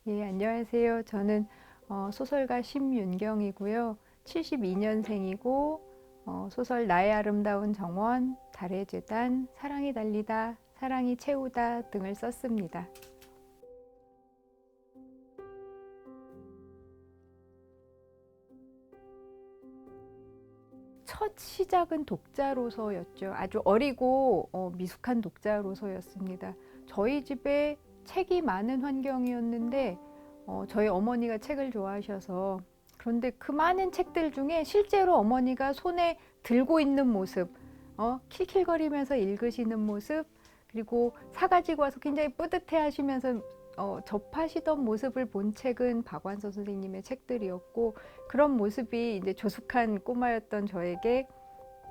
예, 안녕하세요. 저는 소설가 심윤경이고요. 72년생이고 소설 나의 아름다운 정원, 달의 재단, 사랑이 달리다, 사랑이 채우다 등을 썼습니다. 첫 시작은 독자로서였죠. 아주 어리고 미숙한 독자로서였습니다. 저희 집에 책이 많은 환경이었는데 저희 어머니가 책을 좋아하셔서 그런데 그 많은 책들 중에 실제로 어머니가 손에 들고 있는 모습, 킬킬거리면서 읽으시는 모습, 그리고 사가지고 와서 굉장히 뿌듯해 하시면서 접하시던 모습을 본 책은 박완서 선생님의 책들이었고, 그런 모습이 이제 조숙한 꼬마였던 저에게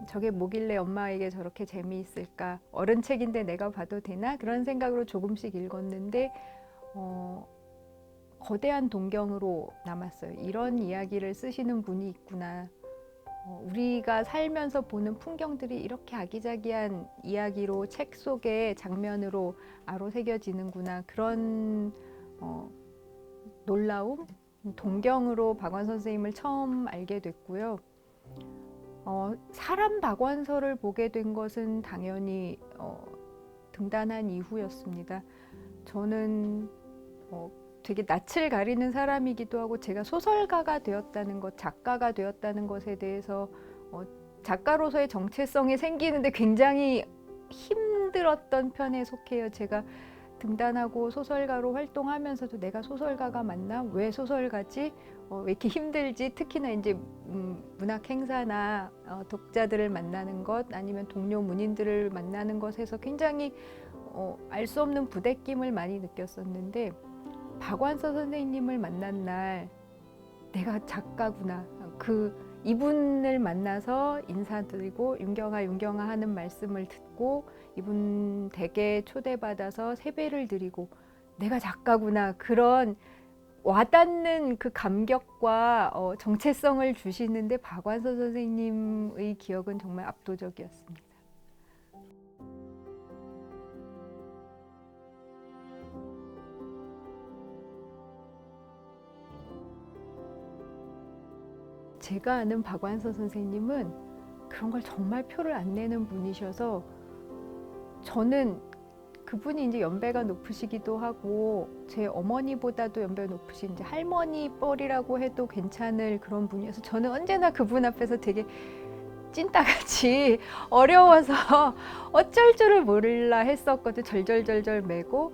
저게 뭐길래 엄마에게 저렇게 재미있을까? 어른 책인데 내가 봐도 되나? 그런 생각으로 조금씩 읽었는데 거대한 동경으로 남았어요. 이런 이야기를 쓰시는 분이 있구나. 우리가 살면서 보는 풍경들이 이렇게 아기자기한 이야기로 책 속의 장면으로 아로새겨지는구나. 그런 놀라움, 동경으로 박완서 선생님을 처음 알게 됐고요. 사람 박완서를 보게 된 것은 당연히 등단한 이후였습니다. 저는 되게 낯을 가리는 사람이기도 하고, 제가 소설가가 되었다는 것, 작가가 되었다는 것에 대해서 작가로서의 정체성이 생기는데 굉장히 힘들었던 편에 속해요. 제가 등단하고 소설가로 활동하면서도 내가 소설가가 맞나? 왜 소설가지? 왜 이렇게 힘들지? 특히나 이제 문학 행사나 독자들을 만나는 것, 아니면 동료 문인들을 만나는 것에서 굉장히 알 수 없는 부대낌을 많이 느꼈었는데, 박완서 선생님을 만난 날 내가 작가구나, 이분을 만나서 인사드리고 윤경아 하는 말씀을 듣고 이분 댁에 초대받아서 세배를 드리고 내가 작가구나, 그런 와닿는 그 감격과 정체성을 주시는데 박완서 선생님의 기억은 정말 압도적이었습니다. 제가 아는 박완서 선생님은 그런 걸 정말 표를 안 내는 분이셔서, 저는 그분이 이제 연배가 높으시기도 하고 제 어머니보다도 연배가 높으신 이제 할머니 뻘이라고 해도 괜찮을 그런 분이어서 저는 언제나 그분 앞에서 되게 찐따같이 어려워서 어쩔 줄을 몰라 했었거든. 절절절절 매고.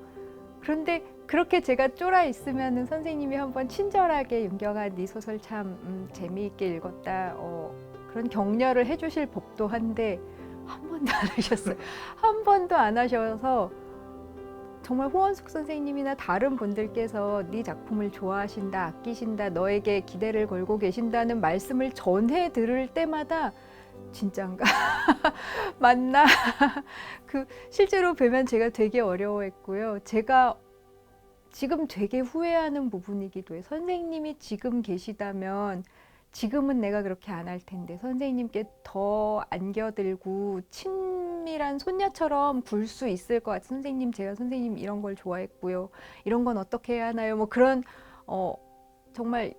그런데 그렇게 제가 쫄아 있으면은 선생님이 한번 친절하게 윤경아 네 소설 참 재미있게 읽었다, 그런 격려를 해주실 법도 한데 한 번도 안 하셨어요. 한 번도 안 하셔서 정말 호원숙 선생님이나 다른 분들께서 네 작품을 좋아하신다, 아끼신다, 너에게 기대를 걸고 계신다는 말씀을 전해 들을 때마다 진짠가? 맞나? 실제로 뵈면 제가 되게 어려워했고요. 제가 지금 되게 후회하는 부분이기도 해요. 선생님이 지금 계시다면 지금은 내가 그렇게 안 할 텐데 선생님께 더 안겨들고 친밀한 손녀처럼 굴 수 있을 것 같아요. 선생님, 제가 선생님 이런 걸 좋아했고요, 이런 건 어떻게 해야 하나요? 뭐 그런 정말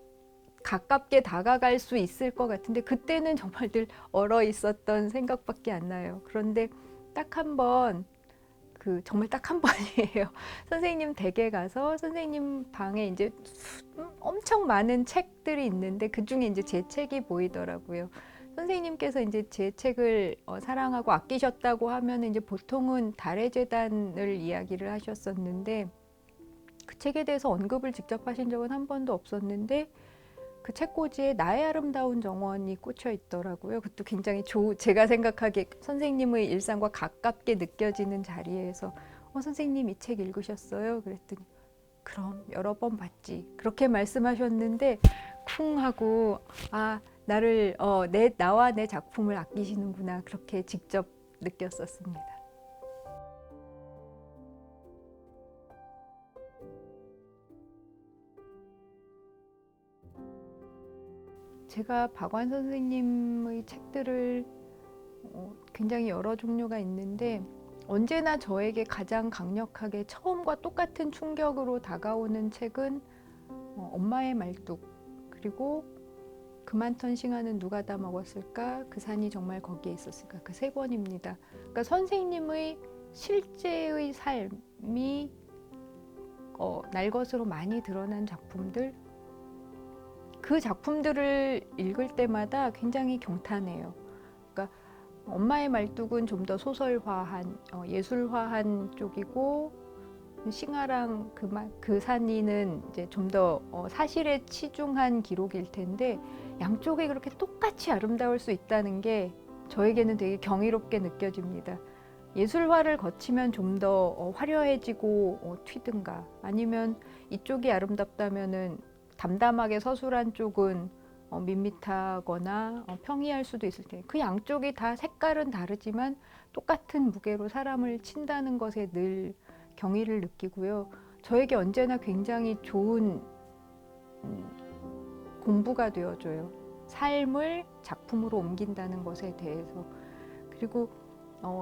가깝게 다가갈 수 있을 것 같은데 그때는 정말 늘 얼어 있었던 생각밖에 안 나요. 그런데 딱 한 번, 정말 딱 한 번이에요. 선생님 댁에 가서 선생님 방에 이제 엄청 많은 책들이 있는데 그 중에 이제 제 책이 보이더라고요. 선생님께서 이제 제 책을 사랑하고 아끼셨다고 하면 이제 보통은 달의 재단을 이야기를 하셨었는데, 그 책에 대해서 언급을 직접 하신 적은 한 번도 없었는데 그 책꽂이에 나의 아름다운 정원이 꽂혀 있더라고요. 그것도 굉장히 제가 생각하기에 선생님의 일상과 가깝게 느껴지는 자리에서 선생님 이 책 읽으셨어요? 그랬더니 그럼 여러 번 봤지, 그렇게 말씀하셨는데 쿵 하고, 나를 나와 내 작품을 아끼시는구나, 그렇게 직접 느꼈었습니다. 제가 박완 선생님의 책들을 굉장히 여러 종류가 있는데 언제나 저에게 가장 강력하게 처음과 똑같은 충격으로 다가오는 책은 엄마의 말뚝, 그리고 그만턴 싱하는 누가 다 먹었을까? 그 산이 정말 거기에 있었을까? 그 세 권입니다. 그러니까 선생님의 실제의 삶이 날것으로 많이 드러난 작품들, 그 작품들을 읽을 때마다 굉장히 경탄해요. 그러니까 엄마의 말뚝은 좀 더 소설화한, 예술화한 쪽이고, 싱하랑 그 산이는 이제 좀 더 사실에 치중한 기록일 텐데, 양쪽이 그렇게 똑같이 아름다울 수 있다는 게 저에게는 되게 경이롭게 느껴집니다. 예술화를 거치면 좀 더 화려해지고 튀든가, 아니면 이쪽이 아름답다면은 담담하게 서술한 쪽은 밋밋하거나 평이할 수도 있을 텐데, 그 양쪽이 다 색깔은 다르지만 똑같은 무게로 사람을 친다는 것에 늘 경의를 느끼고요. 저에게 언제나 굉장히 좋은 공부가 되어줘요. 삶을 작품으로 옮긴다는 것에 대해서. 그리고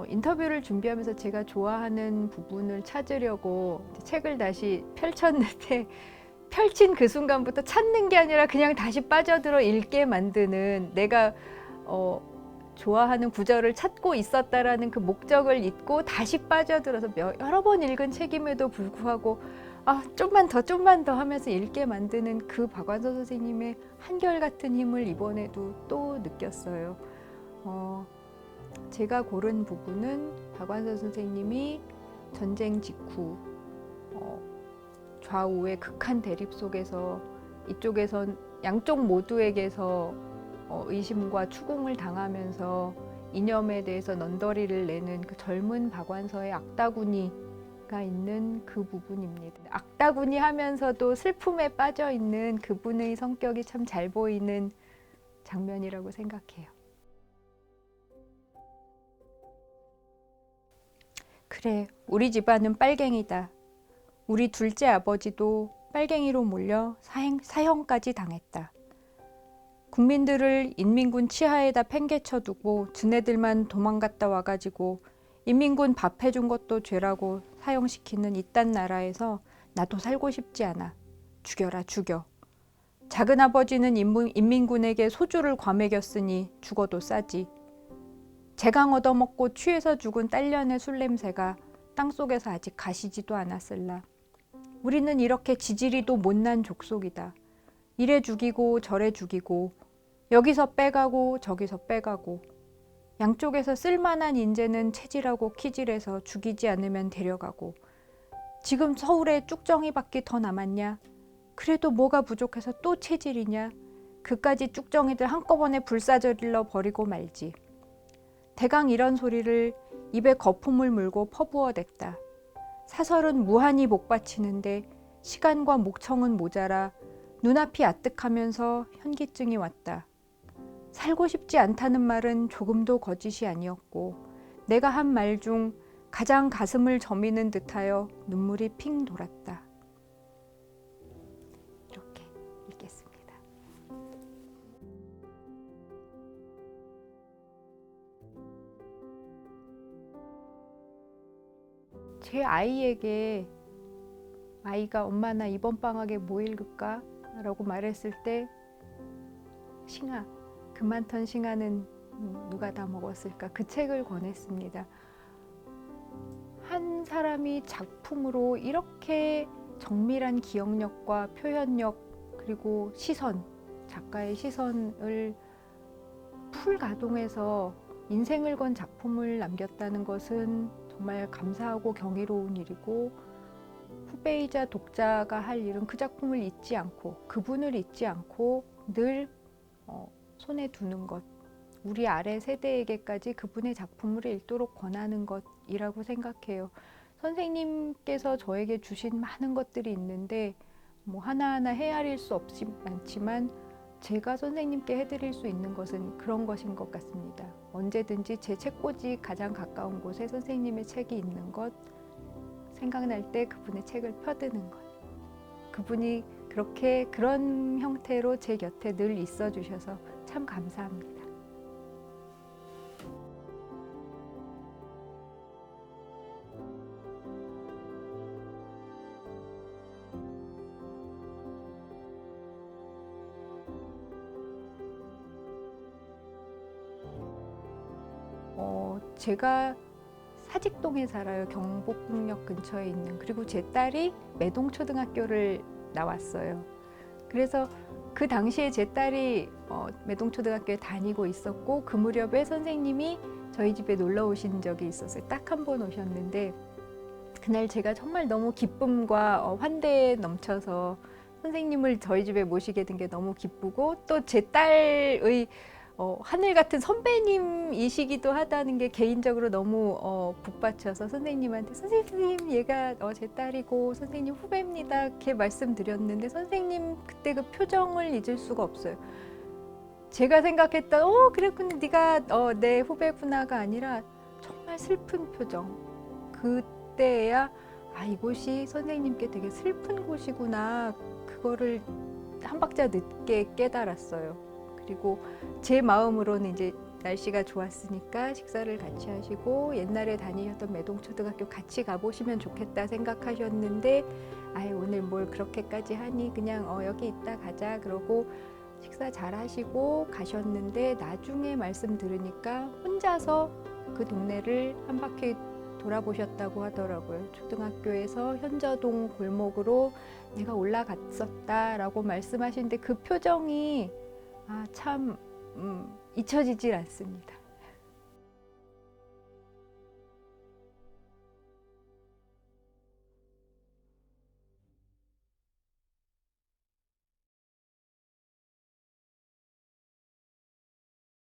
인터뷰를 준비하면서 제가 좋아하는 부분을 찾으려고 책을 다시 펼쳤는데, 펼친 그 순간부터 찾는 게 아니라 그냥 다시 빠져들어 읽게 만드는, 내가 좋아하는 구절을 찾고 있었다라는 그 목적을 잊고 다시 빠져들어서 여러 번 읽은 책임에도 불구하고 좀만 더 하면서 읽게 만드는 그 박완서 선생님의 한결같은 힘을 이번에도 또 느꼈어요. 제가 고른 부분은 박완서 선생님이 전쟁 직후 좌우의 극한 대립 속에서, 이쪽에선 양쪽 모두에게서 의심과 추궁을 당하면서 이념에 대해서 넌더리를 내는 그 젊은 박완서의 악다구니가 있는 그 부분입니다. 악다구니 하면서도 슬픔에 빠져 있는 그분의 성격이 참 잘 보이는 장면이라고 생각해요. 그래, 우리 집안은 빨갱이다. 우리 둘째 아버지도 빨갱이로 몰려 사형까지 당했다. 국민들을 인민군 치하에다 팽개쳐두고 지네들만 도망갔다 와가지고 인민군 밥 해준 것도 죄라고 사형시키는 이딴 나라에서 나도 살고 싶지 않아. 죽여라 죽여. 작은아버지는 인민군에게 소주를 과매겼으니 죽어도 싸지. 재강 얻어먹고 취해서 죽은 딸년의 술냄새가 땅속에서 아직 가시지도 않았을라. 우리는 이렇게 지지리도 못난 족속이다. 이래 죽이고 저래 죽이고 여기서 빼가고 저기서 빼가고 양쪽에서 쓸만한 인재는 체질하고 키질해서 죽이지 않으면 데려가고 지금 서울에 쭉정이밖에 더 남았냐? 그래도 뭐가 부족해서 또 체질이냐? 그까지 쭉정이들 한꺼번에 불사절일러 버리고 말지. 대강 이런 소리를 입에 거품을 물고 퍼부어댔다. 사설은 무한히 목받치는데 시간과 목청은 모자라 눈앞이 아뜩하면서 현기증이 왔다. 살고 싶지 않다는 말은 조금도 거짓이 아니었고 내가 한 말 중 가장 가슴을 저미는 듯하여 눈물이 핑 돌았다. 이렇게 읽겠습니다. 제 아이에게 아이가 엄마 나 이번 방학에 뭐 읽을까? 라고 말했을 때 싱하, 그만턴 싱하는 누가 다 먹었을까? 그 책을 권했습니다. 한 사람이 작품으로 이렇게 정밀한 기억력과 표현력 그리고 시선, 작가의 시선을 풀 가동해서 인생을 건 작품을 남겼다는 것은 정말 감사하고 경이로운 일이고 후배이자 독자가 할 일은 그 작품을 잊지 않고 그분을 잊지 않고 늘 손에 두는 것, 우리 아래 세대에게까지 그분의 작품을 읽도록 권하는 것이라고 생각해요. 선생님께서 저에게 주신 많은 것들이 있는데 하나하나 헤아릴 수 없지 않지만 제가 선생님께 해드릴 수 있는 것은 그런 것인 것 같습니다. 언제든지 제 책꽂이 가장 가까운 곳에 선생님의 책이 있는 것, 생각날 때 그분의 책을 펴드는 것. 그분이 그런 형태로 제 곁에 늘 있어 주셔서 참 감사합니다. 제가 사직동에 살아요. 경복궁역 근처에 있는. 그리고 제 딸이 매동초등학교를 나왔어요. 그래서 그 당시에 제 딸이 매동초등학교에 다니고 있었고 그 무렵에 선생님이 저희 집에 놀러 오신 적이 있었어요. 딱 한 번 오셨는데 그날 제가 정말 너무 기쁨과 환대에 넘쳐서 선생님을 저희 집에 모시게 된 게 너무 기쁘고 또 제 딸의 하늘 같은 선배님이시기도 하다는 게 개인적으로 너무 북받쳐서 선생님한테 선생님 얘가 제 딸이고 선생님 후배입니다 이렇게 말씀드렸는데 선생님 그때 그 표정을 잊을 수가 없어요. 제가 생각했던 그랬군요 네가 내 후배구나가 아니라 정말 슬픈 표정. 그때야 이곳이 선생님께 되게 슬픈 곳이구나 그거를 한 박자 늦게 깨달았어요. 그리고 제 마음으로는 이제 날씨가 좋았으니까 식사를 같이 하시고 옛날에 다니셨던 매동초등학교 같이 가보시면 좋겠다 생각하셨는데 오늘 뭘 그렇게까지 하니 그냥 여기 있다 가자 그러고 식사 잘 하시고 가셨는데 나중에 말씀 들으니까 혼자서 그 동네를 한 바퀴 돌아보셨다고 하더라고요. 초등학교에서 현저동 골목으로 내가 올라갔었다라고 말씀하시는데 그 표정이 참 잊혀지질 않습니다.